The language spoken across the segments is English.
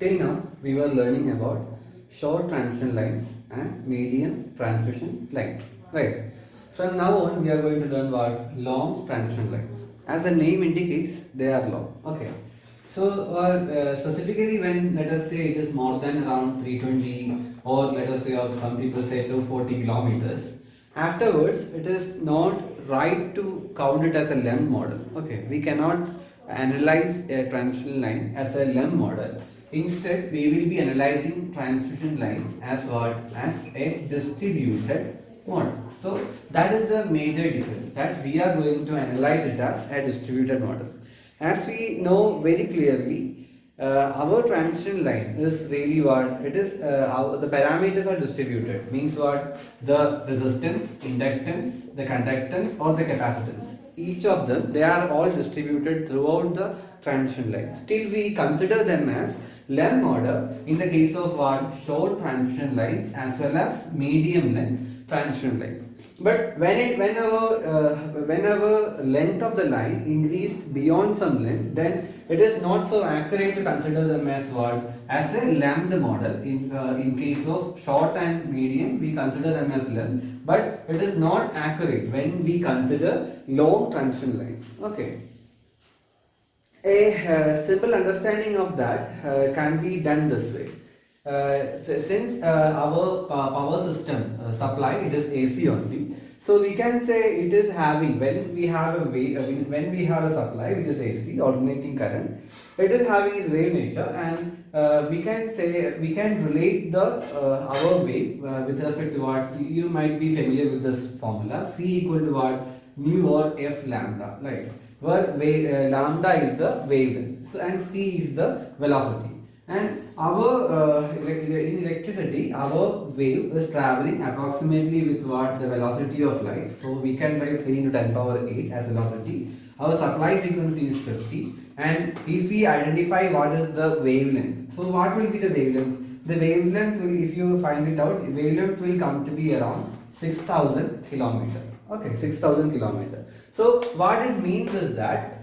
Till now, we were learning about short transmission lines and medium transmission lines, right? From now on, we are going to learn what long transmission lines. As the name indicates, they are long. Okay. So, specifically when let us say it is more than around 320, or let us say, or some people say 240 kilometers. Afterwards, it is not right to count it as a length model. Okay, we cannot analyze a transmission line as a length model. Instead, we will be analyzing transmission lines as what? As a distributed model. So that is the major difference, that we are going to analyze it as a distributed model. As we know very clearly, our transmission line is really what it is. The parameters are distributed. Means what? The resistance, inductance, the conductance, or the capacitance. Each of them, they are all distributed throughout the transmission line. Still, we consider them as length model in the case of what? Short transmission lines as well as medium length transmission lines. But whenever length of the line increased beyond some length, then it is not so accurate to consider them as what? As a lambda model. In case of short and medium, we consider them as length, but it is not accurate when we consider long transmission lines. Okay. A simple understanding of that can be done this way. Since our power system supply, it is AC only, so we can say it is having, when we have a supply which is AC, alternating current, it is having its wave nature, and we can say, we can relate the our wave with respect to what? You might be familiar with this formula, C equal to what? Mu or F lambda, right? Where lambda is the wavelength, so, and C is the velocity. And our in electricity, our wave is traveling approximately with what? The velocity of light. So we can write 3 into 10 power 8 as velocity. Our supply frequency is 50. And if we identify what is the wavelength, so what will be the wavelength? The wavelength will, if you find it out, wavelength will come to be around 6,000 kilometer. Okay, 6,000 kilometer. So what it means is that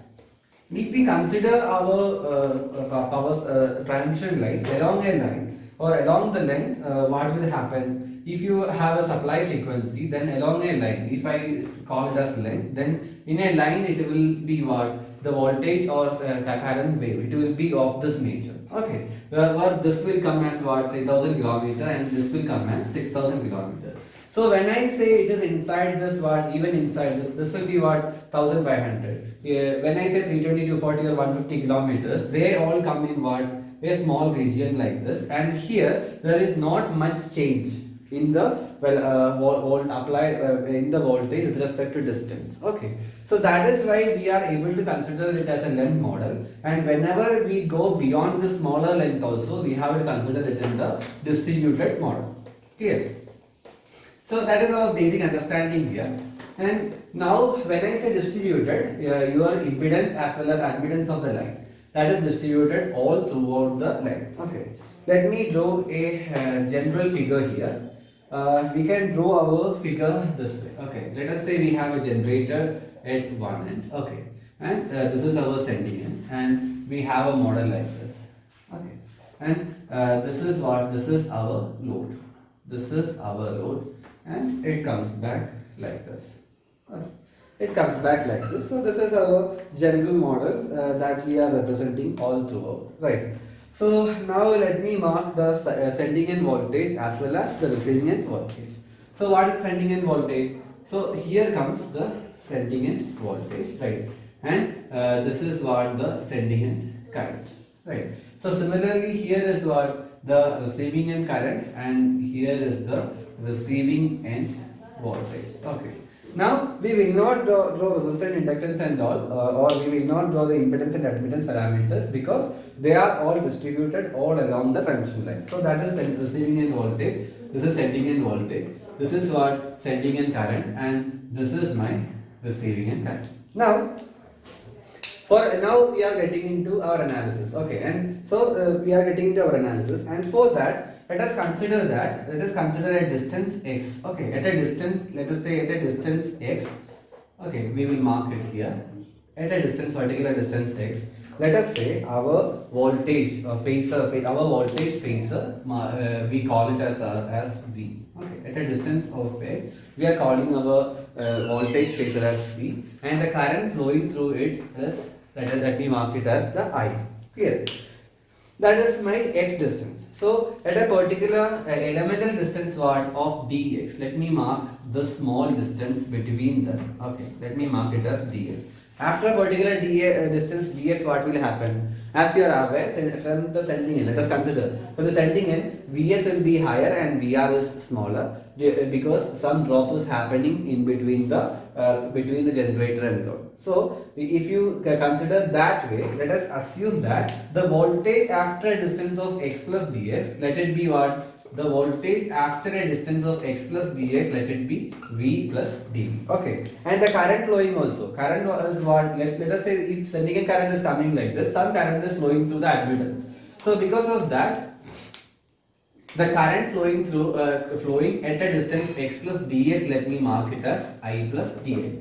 if we consider our transmission line along a line or along the length, what will happen? If you have a supply frequency, then along a line, if I call it as length, then in a line it will be what? The voltage or current wave, it will be of this nature. Okay, or this will come as what? 3,000 kilometer, and this will come as 6,000 kilometer. So when I say it is inside this what? Even inside this will be what? 1,500. When I say 320, 240 or 150 kilometers, they all come in what? A small region like this, and here there is not much change in the in the voltage with respect to distance. Okay, so that is why we are able to consider it as a length model, and whenever we go beyond the smaller length also, we have to consider it in the distributed model. Clear? So that is our basic understanding here. And now when I say distributed, your impedance as well as admittance of the line, that is distributed all throughout the line. Okay, let me draw a general figure here. We can draw our figure this way. Okay, let us say we have a generator at one end. Okay, and this is our sending end, and we have a model like this. Okay, and this is what? This is our load. This is our load, and it comes back like this. Okay. It comes back like this. So this is our general model that we are representing all throughout, right? So now let me mark the sending end voltage as well as the receiving end voltage. So what is sending end voltage? So here comes the sending end voltage, right? And this is what? The sending end current, right? So similarly here is what? The receiving end current, and here is the receiving end voltage. Okay. Now we will not draw resistance, inductance and all, or we will not draw the impedance and admittance parameters, because they are all distributed all along the transmission line. So that is receiving end voltage, this is sending end voltage, this is what? Sending end current, and this is my receiving end current. Now we are getting into our analysis. Okay, and so we are getting into our analysis, and for that, let us consider a distance x. Okay, at a distance, let us say at a distance x. Okay, we will mark it here. At a distance, particular distance x, let us say our voltage phasor, we call it as V. Okay, at a distance of x, we are calling our voltage phasor as V, and the current flowing through it is, let me mark it as the I. Here, that is my x distance. So at a particular elemental distance what of dx, let me mark the small distance between them. Okay, let me mark it as dx. After a particular distance dx, what will happen? As you are aware, from the sending end, let us consider, from the sending end, Vs will be higher and Vr is smaller because some drop is happening in between the generator and load. So if you consider that way, let us assume that the voltage after a distance of x plus dx, let it be what? The voltage after a distance of x plus dx, let it be V plus dV. Okay, and the current flowing also. Current is what? Let us say if sending end current is coming like this, some current is flowing through the admittance. So because of that, the current flowing at a distance x plus dx, let me mark it as I plus dA.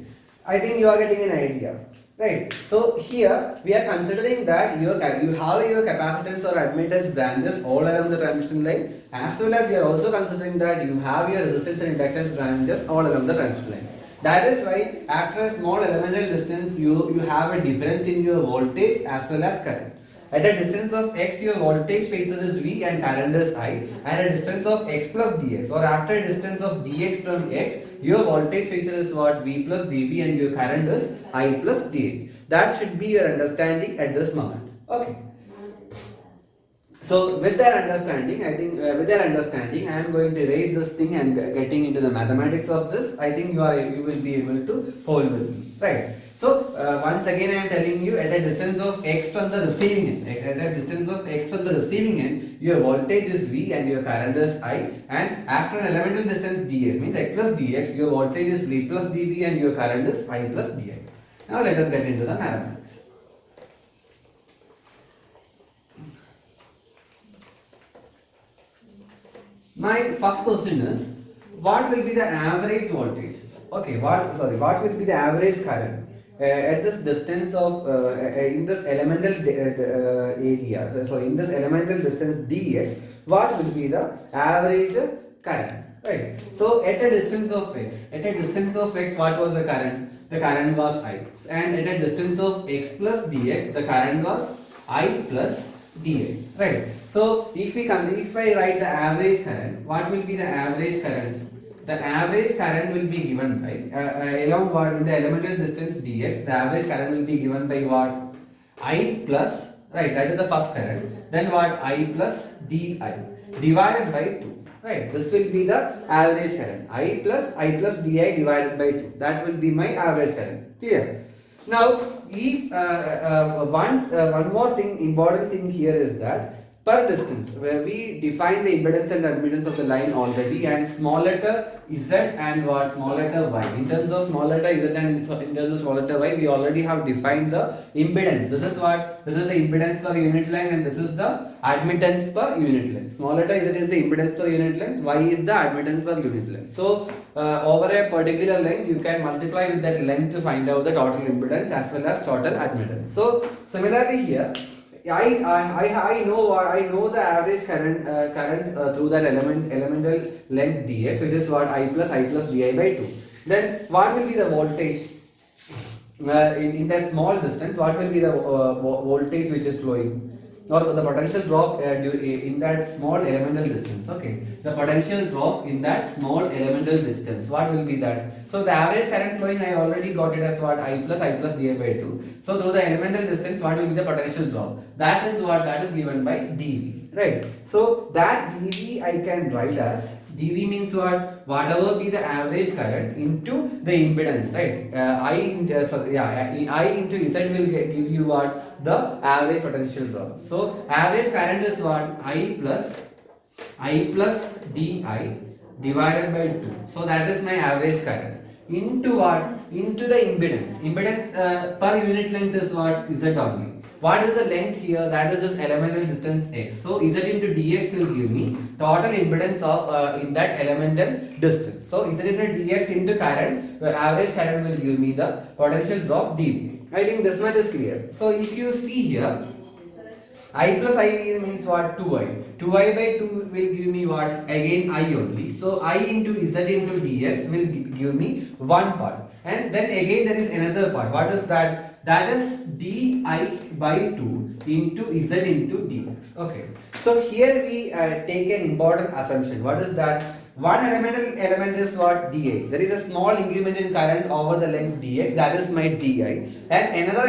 I think you are getting an idea. Right. So here we are considering that you have your capacitance or admittance branches all around the transmission line, as well as we are also considering that you have your resistance and inductance branches all around the transmission line. That is why after a small elemental distance you have a difference in your voltage as well as current. At a distance of x, your voltage phasor is V and current is I. At a distance of x plus dx, or after a distance of dx from x, your voltage phasor is what? V plus dV, and your current is I plus dA. That should be your understanding at this moment. Okay. So with that understanding, I think I am going to erase this thing and getting into the mathematics of this. I think you will be able to hold with me, right? So once again I am telling you, at a distance of x from the receiving end, your voltage is V and your current is I, and after an elemental distance dx, means x plus dx, your voltage is V plus dV and your current is I plus dI. Now let us get into the mathematics. My first question is, what will be the average voltage? Okay, what will be the average current at this distance of in this elemental area? So in this elemental distance dx, what will be the average current? Right. So at a distance of x, what was the current? The current was I, and at a distance of x plus dx, the current was I plus dA. Right. So if I write the average current, what will be the average current? The average current will be given by along what in the elemental distance dx, the average current will be given by what? I plus, right, that is the first current. Then what? I plus di divided by 2. Right, this will be the average current. I plus di divided by 2. That will be my average current. Clear? Now, if one more thing, important thing here is that per distance, where we define the impedance and admittance of the line already, and small letter z and what? Small letter y. In terms of small letter z and in terms of small letter y, we already have defined the impedance. This is what? This is the impedance per unit length, and this is the admittance per unit length. Small letter z is the impedance per unit length, y is the admittance per unit length. So over a particular length, you can multiply with that length to find out the total impedance as well as total admittance. So similarly here, I know the average current through that elemental length dx, which is what? I plus di by 2. Then what will be the voltage in that small distance? What will be the voltage which is flowing, or the potential drop in that small elemental distance? Okay, the potential drop in that small elemental distance, what will be that? So the average current flowing, I already got it as what? I plus di by 2. So through the elemental distance, what will be the potential drop? That is what? That is given by dV, right? So that dV I can write as, dV means what? Whatever be the average current into the impedance, right? I into Z will give you what? The average potential drop. So average current is what? I plus di divided by 2. So that is my average current. Into what? Into the impedance. Impedance per unit length is what? Z only. What is the length here? That is this elemental distance x. So Z into dx will give me total impedance of in that elemental distance. So Z into dx into current, the average current will give me the potential drop dV. I think this much is clear. So if you see here, I plus I means what? 2i. 2i by 2 will give me what? Again I only. So I into z into dx will give me one part. And then again there is another part. What is that? That is di by 2 into z into dx. Okay. So here we take an important assumption. What is that? One elemental element is what? Di. There is a small increment in current over the length dx. That is my di. And another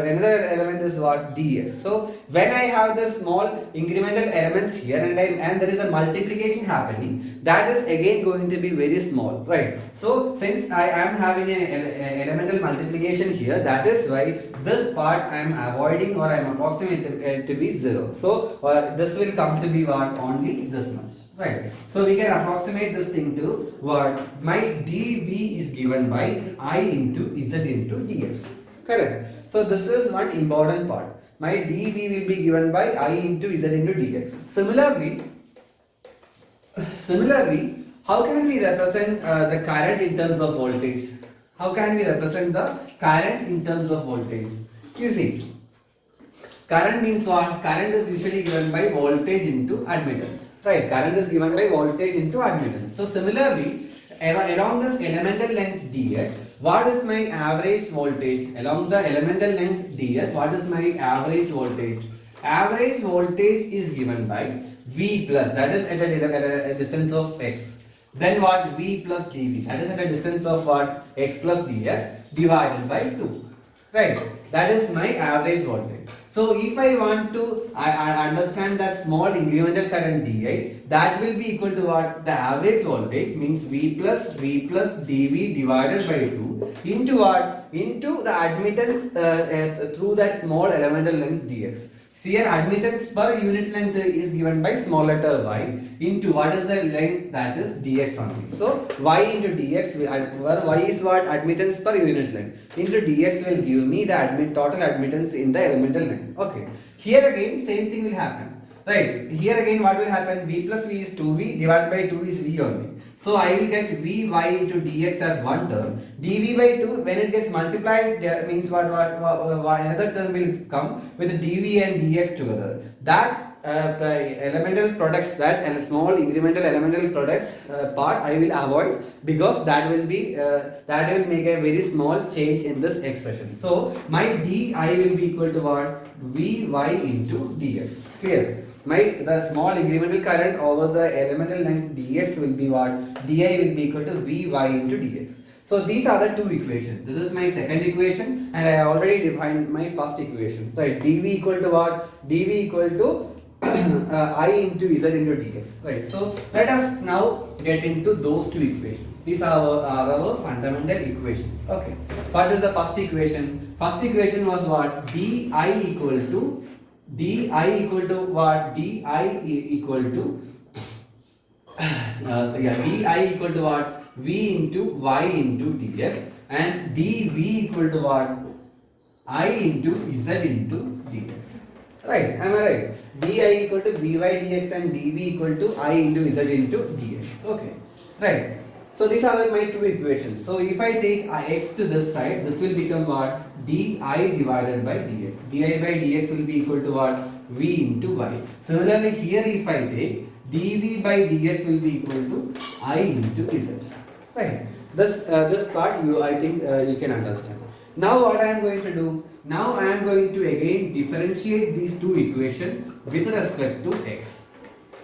another element is what? Dx. So when I have the small incremental elements here and there is a multiplication happening, that is again going to be very small, right? So since I am having an elemental multiplication here, that is why this part I am avoiding, or I am approximating it to be 0. So this will come to be what? Only this much. Right. So we can approximate this thing to what? My dv is given by I into z into dx. Correct. So this is one important part. My dv will be given by I into z into dx. Similarly, how can we represent the current in terms of voltage? How can we represent the current in terms of voltage? You see, current means what? Current is usually given by voltage into admittance. Right, current is given by voltage into admittance. So similarly, along this elemental length ds, what is my average voltage? Along the elemental length ds, what is my average voltage? Average voltage is given by V plus, that is at a distance of x. Then what? V plus dV, that is at a distance of what? X plus ds divided by 2. Right, that is my average voltage. So if I want to I understand that small incremental current di, that will be equal to what? The average voltage means V plus dV divided by 2 into what? Into the admittance through that small elemental length dx. See, here admittance per unit length is given by small letter y into what is the length? That is dx only. So y into dx, where y is what? Admittance per unit length into dx will give me the total admittance in the elemental length. Okay. Here again same thing will happen. Right. Here again what will happen? V plus V is 2V divided by 2 is V only. So I will get Vy into dx as one term. dV by 2, when it gets multiplied, means what another term will come with dV and dx together. That elemental products, that small incremental elemental products part I will avoid, because that will be that will make a very small change in this expression. So my di will be equal to what? Vy into dx. Clear? The small incremental current over the elemental length dx will be what? Di will be equal to Vy into dx. So these are the two equations. This is my second equation, and I already defined my first equation. So dV equal to what? dV equal to I into z into dx. Right. So let us now get into those two equations. These are our fundamental equations. Okay. What is the first equation? First equation was what? Di equal to what? Di equal to Di equal to what? V into y into dx, and dV equal to what? I into z into dx. Right? Am I right? Di equal to Vy dx and dV equal to I into z into dx. Okay. Right. So these are my two equations. So if I take x to this side, this will become what? Di divided by dx. Di by dx will be equal to what? V into y. Similarly here if I take dV by dx will be equal to I into z. Right. This part I think you can understand. Now what I am going to do? Now I am going to again differentiate these two equations with respect to x.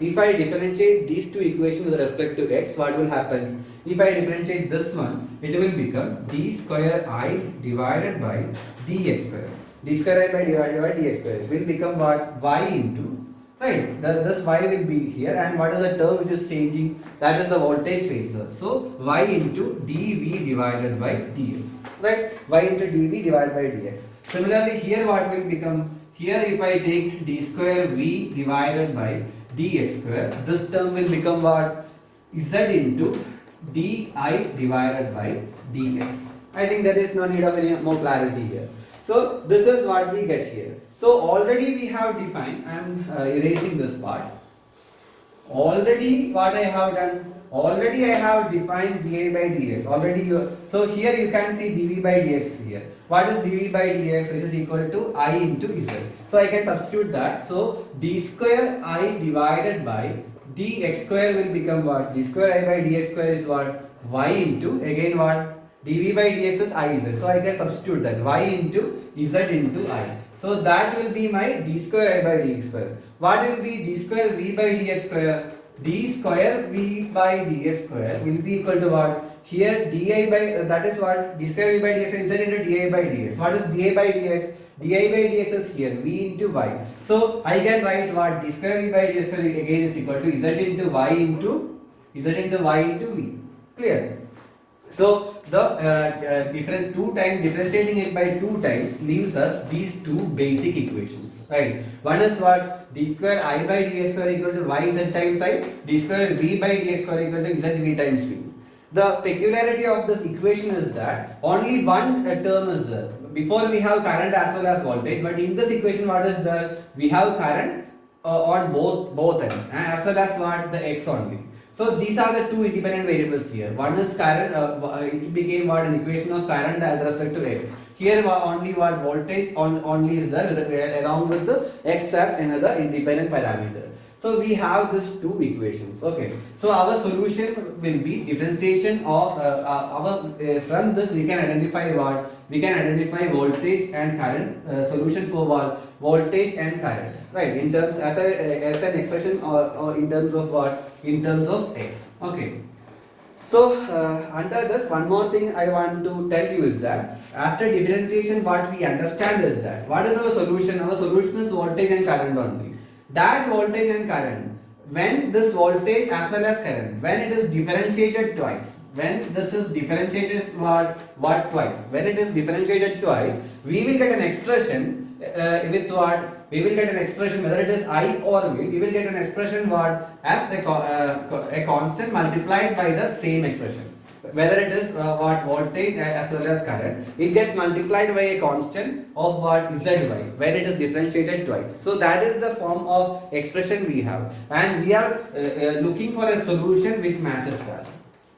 If I differentiate these two equations with respect to x, what will happen? If I differentiate this one, it will become d square I divided by dx square. D square I by divided by dx square will become what? Y into, right? This y will be here, and what is the term which is changing? That is the voltage phasor. So y into dV divided by dx. Right? Y into dV divided by dx. Similarly, here what will become? Here if I take d square V divided by dx square, this term will become what? Z into di divided by dx. I think there is no need of any more clarity here. So this is what we get here. So already we have defined, I am erasing this part. Already what I have done, already I have defined dA by dx. Already so here you can see dV by dx here. What is dV by dx? Which is equal to I into z. So I can substitute that. So d square I divided by dx square will become what? D square I by dx square is what? Y into again what? dV by dx is iz. So I can substitute that y into z into I. So that will be my d square I by dx square. What will be d square v by dx square? D square v by dx square will be equal to what? Here di by that is what? D square v by dx is z into di by dx. What is di by dx? di by dx is here v into y. So I can write what? D square v by dx square again is equal to z into y into v. Clear? So the differentiating it by 2 times leaves us these 2 basic equations, right? One is what? D square I by dx square equal to y z times I, d square v by dx square equal to z v times v. The peculiarity of this equation is that only one term is there. Before we have current as well as voltage, but in this equation what is there? We have current on both ends, and as well as what? The x only. So these are the 2 independent variables here. One is current, it became what? An equation of current as respect to x. Here only what? Voltage only is there along with the x as another independent parameter. So we have these 2 equations. Okay. So our solution will be differentiation of from this we can identify what? We can identify voltage and current. Solution for what? Voltage and current. Right. In terms as an expression or in terms of what? In terms of x. Okay. So under this, one more thing I want to tell you is that after differentiation, what we understand is that what is our solution? Our solution is voltage and current only. That voltage and current, when this voltage as well as current, when it is differentiated twice, when this is differentiated what twice, when it is differentiated twice, we will get an expression with what? We will get an expression whether it is I or V. We will get an expression what? As a constant multiplied by the same expression. Whether it is what? Voltage as well as current, it gets multiplied by a constant of what? Zy, when it is differentiated twice. So that is the form of expression we have, and we are looking for a solution which matches that.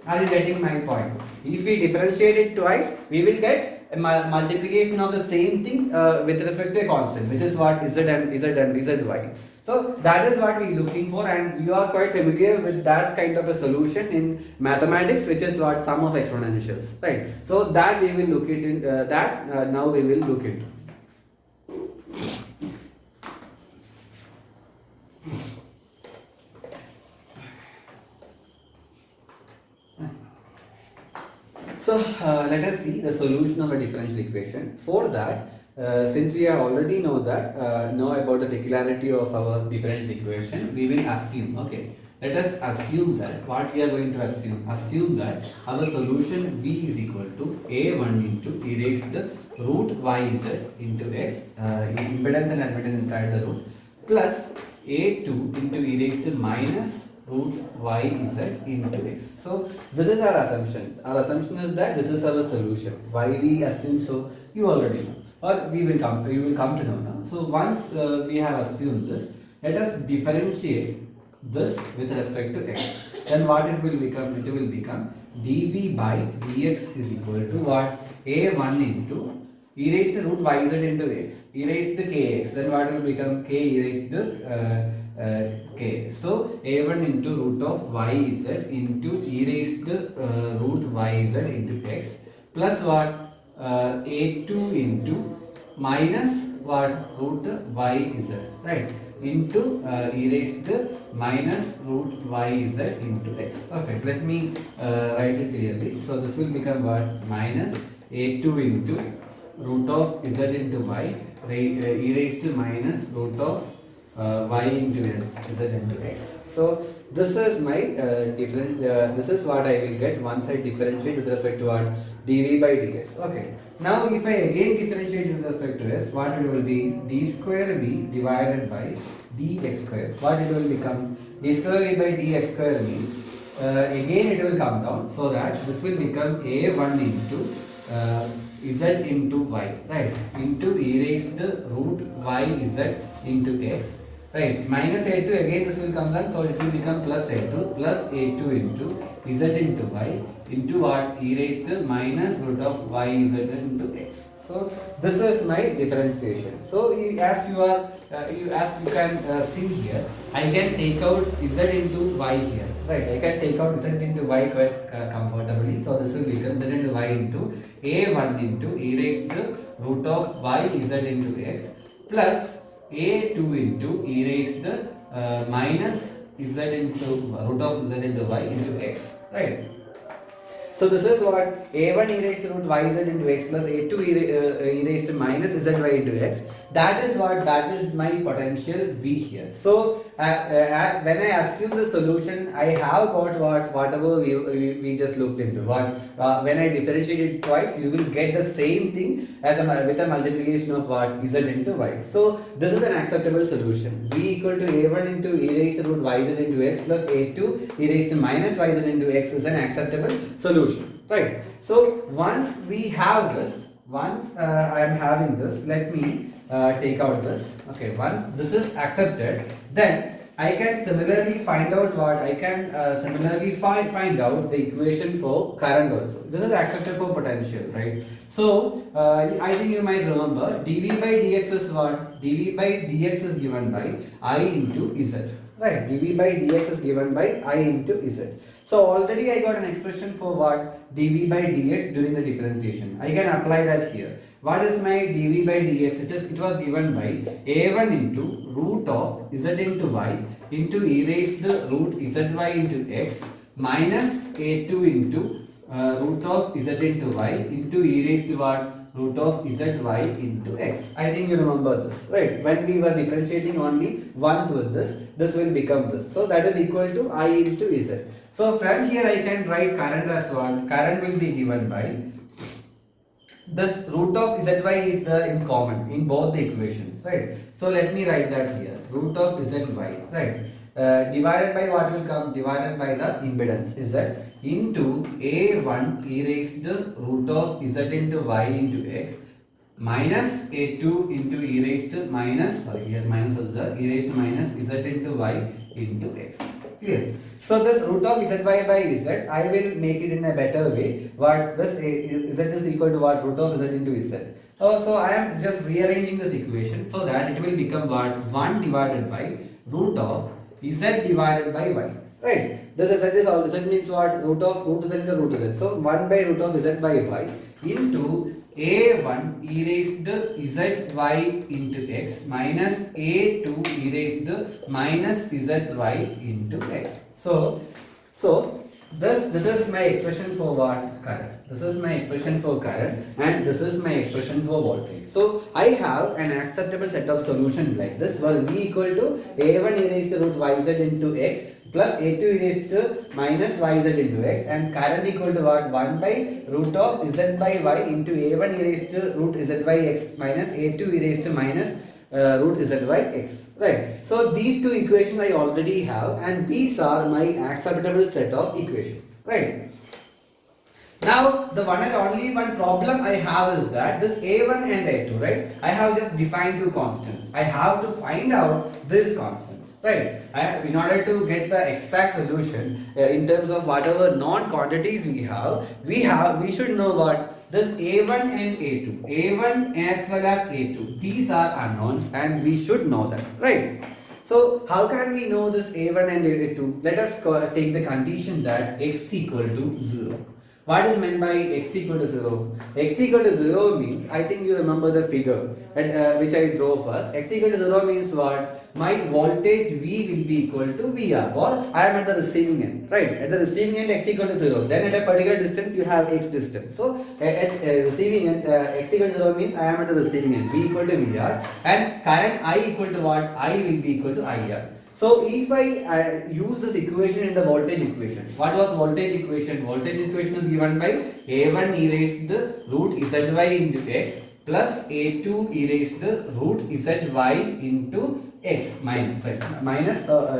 Are you getting my point? If we differentiate it twice, we will get a multiplication of the same thing with respect to a constant, which is what? Z and zy. So that is what we are looking for, and you are quite familiar with that kind of a solution in mathematics, which is what? Sum of exponentials, right? So that we will look into now we will look into. So let us see the solution of a differential equation. For that, since we already know about the peculiarity of our differential equation, we will assume. Okay, let us assume that what we are going to assume that our solution V is equal to A1 into e raised to root yz into x, impedance and admittance inside the root, plus A2 into e raised to minus root yz into x. So this is our assumption. Our assumption is that this is our solution. Why we assume so? You already know, or we will come to know now. So once we have assumed this, let us differentiate this with respect to x. Then what it will become? It will become dv by dx is equal to what? A1 into e raised to root yz into x, e raised to kx. Then what will become? K e raised to k. So a1 into root of yz into e raised to root yz into x, plus what? A2 into minus what? Root yz, right, into e raised to minus root yz into x. Okay, let me write it clearly. So this will become what? Minus A2 into root of z into y, e raised to minus root of y into z into x. So this is my this is what I will get once I differentiate with respect to what? dv by dx. Okay. Now if I again differentiate with respect to s, what it will be? D square v divided by dx square. What it will become? D square v by dx square means again it will come down, so that this will become a1 into z into y, right, into e raised to root yz into x, Right, minus a2 again this will come down, so it will become plus a2 into z into y into what? E raised to minus root of y z into x. So this is my differentiation. So as you are as you can see here, I can take out z into y here. Right, I can take out z into y quite comfortably. So this will become z into y into a1 into e raised to root of y z into x plus a2 into e raised to minus z into root of z into y into x. Right. So this is what a1 e raised to root yz into x plus a2 e raised to minus zy into x. That is what, that is my potential v here. So when I assume the solution, I have got whatever we just looked into. When I differentiate it twice, you will get the same thing as with a multiplication of what? Z into y. So this is an acceptable solution. V equal to a1 into e raised to root yz into x plus a2 e raised to minus yz into x is an acceptable solution. Right. So once we have this, once I am having this, let me take out this. Okay, once this is accepted, then I can similarly find out what? I can similarly find out the equation for current also. This is accepted for potential, right? So I think you might remember dV by dx is what? dV by dx is given by I into z. Right, dV by dx is given by I into z. So already I got an expression for what? dV by dx during the differentiation. I can apply that here. What is my dV by dx? It was given by a1 into root of z into y into e raised to root zy into x minus a2 into root of z into y into e raised to what? Root of zy into x. I think you remember this, right? When we were differentiating only once with this will become this. So that is equal to I into z. So from here I can write current as what? Current will be given by this root of zy is there in common in both the equations, right? So let me write that here. Root of zy, right? Divided by what will come? Divided by the impedance z into a1 e raised to root of z into y into x minus a2 into e raised to minus, sorry here minus is there, e raised to minus z into y into x. Clear? So this root of zy by z, I will make it in a better way. What this z is equal to what? Root of z into z. So I am just rearranging this equation so that it will become what? 1 divided by root of z divided by y. Right? This z is all. Z means what? Root z into root z. So 1 by root of z by y into a1 e raised to zy into x minus a2 e raised to minus zy into x. So this is my expression for what? Current. This is my expression for current and this is my expression for voltage. So I have an acceptable set of solutions like this where v equal to a1 e raised to root yz into x plus a2 e raised to minus yz into x and current equal to what? 1 by root of z by y into a1 e raised to root z by x minus a2 e raised to minus root z by x. Right. So these two equations I already have and these are my acceptable set of equations. Right. Now the one and only one problem I have is that this a1 and a2, right? I have just defined two constants. I have to find out these constants, right? In order to get the exact solution in terms of whatever non-quantities we should know what this a1 and a2, a1 as well as a2. These are unknowns and we should know that, right? So how can we know this a1 and a2? Let us take the condition that x equal to 0. What is meant by x equal to 0? X equal to 0 means, I think you remember the figure which I drew first. X equal to 0 means what? My voltage V will be equal to VR, or I am at the receiving end, right? At the receiving end x equal to 0. Then at a particular distance you have x distance. So at receiving end x equal to 0 means I am at the receiving end, V equal to VR, and current I equal to what? I will be equal to IR. So if I use this equation in the voltage equation, what was voltage equation? Voltage equation is given by a1 e raised to root zy into x plus a2 e raised to root zy into x minus a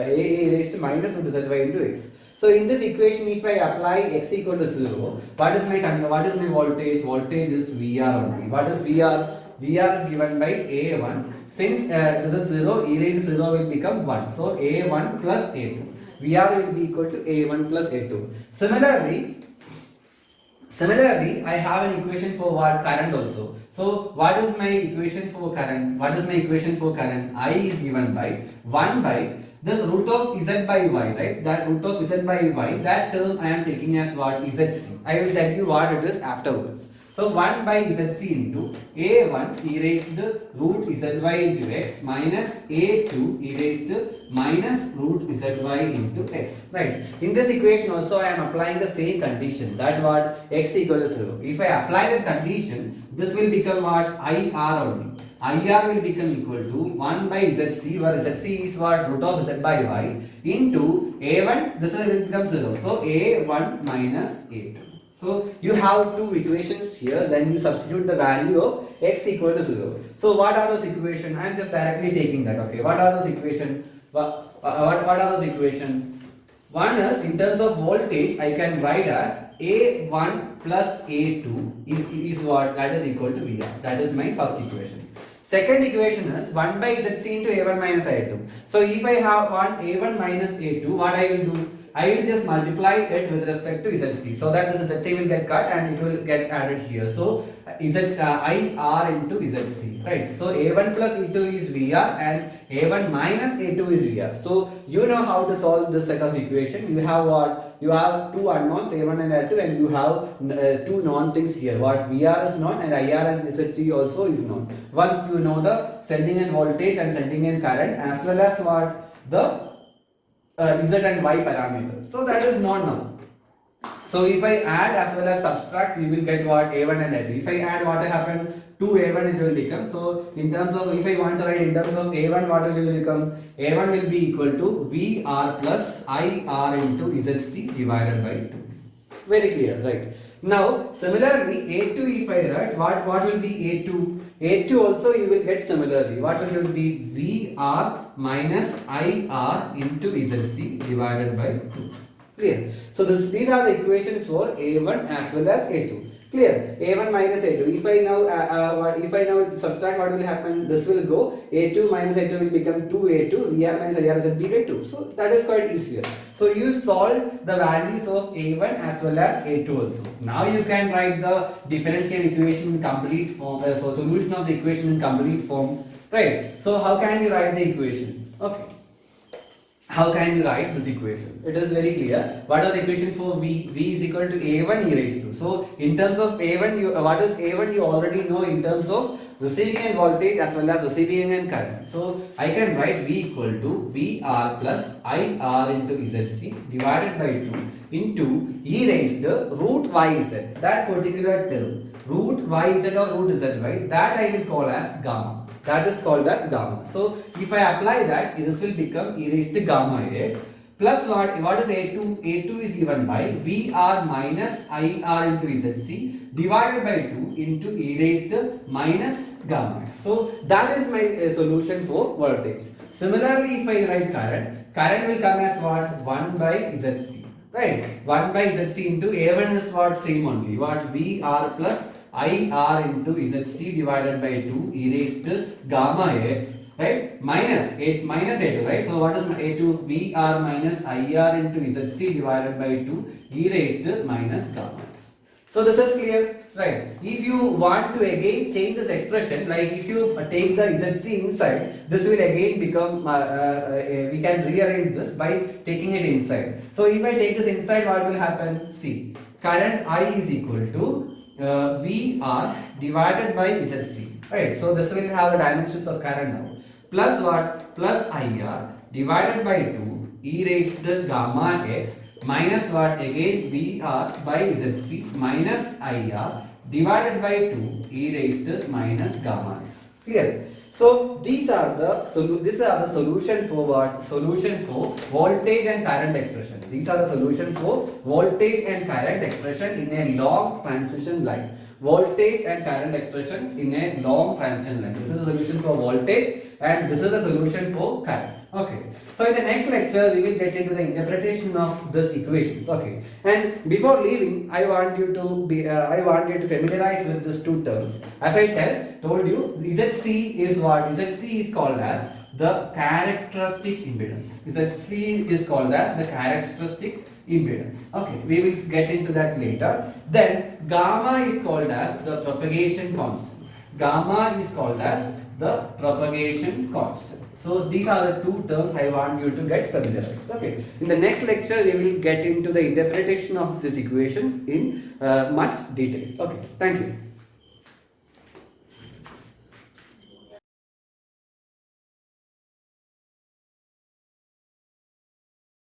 raised to minus root zy into x. So in this equation, if I apply x equal to 0, what is my voltage? Voltage is VR only. What is VR? VR is given by A1. Since this is 0, e raised to 0 will become 1. So A1 plus A2. VR will be equal to A1 plus A2. Similarly, I have an equation for what? Current also. So what is my equation for current? What is my equation for current? I is given by 1 by this root of z by y, right? That root of z by y, that term I am taking as what? ZC. I will tell you what it is afterwards. So 1 by ZC into A1 e raised to root zy into x minus A2 e raised to minus root zy into x. Right. In this equation also I am applying the same condition, that what? X equal to 0. If I apply the condition, this will become what? IR only. IR will become equal to 1 by ZC, where ZC is what? Root of z by y into A1, this will become 0. So A1 minus A2. So you have two equations here, then you substitute the value of x equal to 0. So what are those equations? I am just directly taking that, okay. What are those equations? What are those equations? One is, in terms of voltage, I can write as A1 plus A2 is what? That is equal to VR. That is my first equation. Second equation is 1 by ZC into A1 minus A2. So if I have one A1 minus A2, what I will do? I will just multiply it with respect to ZC. So that this ZC will get cut and it will get added here. So IR into ZC, right? So A1 plus E2 is VR and A1 minus A2 is VR. So you know how to solve this set of equation. You have what? You have two unknowns A1 and A2, and you have two known things here. What? VR is known and IR and ZC also is known. Once you know the sending end voltage and sending end current, as well as what? The Z and Y parameters. So that is known now. So if I add as well as subtract, you will get what? A1 and A2. If I add, what happened? 2A1 it will become. So in terms of, if I want to write in terms of A1, what will become? A1 will be equal to VR plus IR into ZC divided by 2. Very clear, right? Now similarly A2, if I write, what will be A2? A2 also you will get similarly. What will be? VR minus IR into ZC divided by 2. Clear? So these are the equations for A1 as well as A2. Clear? A1 minus A2. If I now subtract, what will happen? This will go. A2 minus A2 will become 2A2. VR minus IR is by 2. So that is quite easier. So you solve the values of A1 as well as A2 also. Now you can write the differential equation in complete form. So solution of the equation in complete form. Right? So how can you write the equations? Okay. How can you write this equation? It is very clear. What is the equation for V? V is equal to A1 e raised to. So in terms of A1, what is A1? You already know in terms of receiving end voltage as well as receiving end current. So I can write V equal to VR plus IR into ZC divided by 2 into e raised to root YZ. That particular term, root YZ or root ZY, that I will call as gamma. That is called as gamma. So if I apply that, this will become e raised to gamma x plus what? What is A2? A2 is given by VR minus IR into ZC divided by 2 into e raised to minus gamma x. So that is my solution for voltage. Similarly, if I write current will come as what? 1 by ZC. Right? 1 by ZC into A1 is what? Same only. What? VR plus IR into ZC divided by 2 e raised to gamma x, right? Minus A2, right? So what is A2? VR minus IR into ZC divided by 2 e raised to minus gamma x. So this is clear, right? If you want to again change this expression, like if you take the ZC inside, this will again become, we can rearrange this by taking it inside. So if I take this inside, what will happen? See, current I is equal to VR divided by ZC, right? So this will have the dimensions of current now, plus what? Plus IR divided by 2 e raised to gamma x minus what? Again VR by ZC minus IR divided by 2 e raised to minus gamma x. Clear? So these are the solution for what? Solution for voltage and current expression. These are the solution for voltage and current expression in a long transition line. Voltage and current expressions in a long transition line. This is the solution for voltage and this is the solution for current. Okay. So in the next lecture, we will get into the interpretation of these equations. Okay. And before leaving, I want you to familiarize with these two terms. As I told you, ZC is what? ZC is called as the characteristic impedance. ZC is called as the characteristic impedance. Okay. We will get into that later. Then gamma is called as the propagation constant. Gamma is called as the propagation constant. So these are the two terms I want you to get familiarized. Okay. In the next lecture, we will get into the interpretation of these equations in much detail. Okay. Thank you.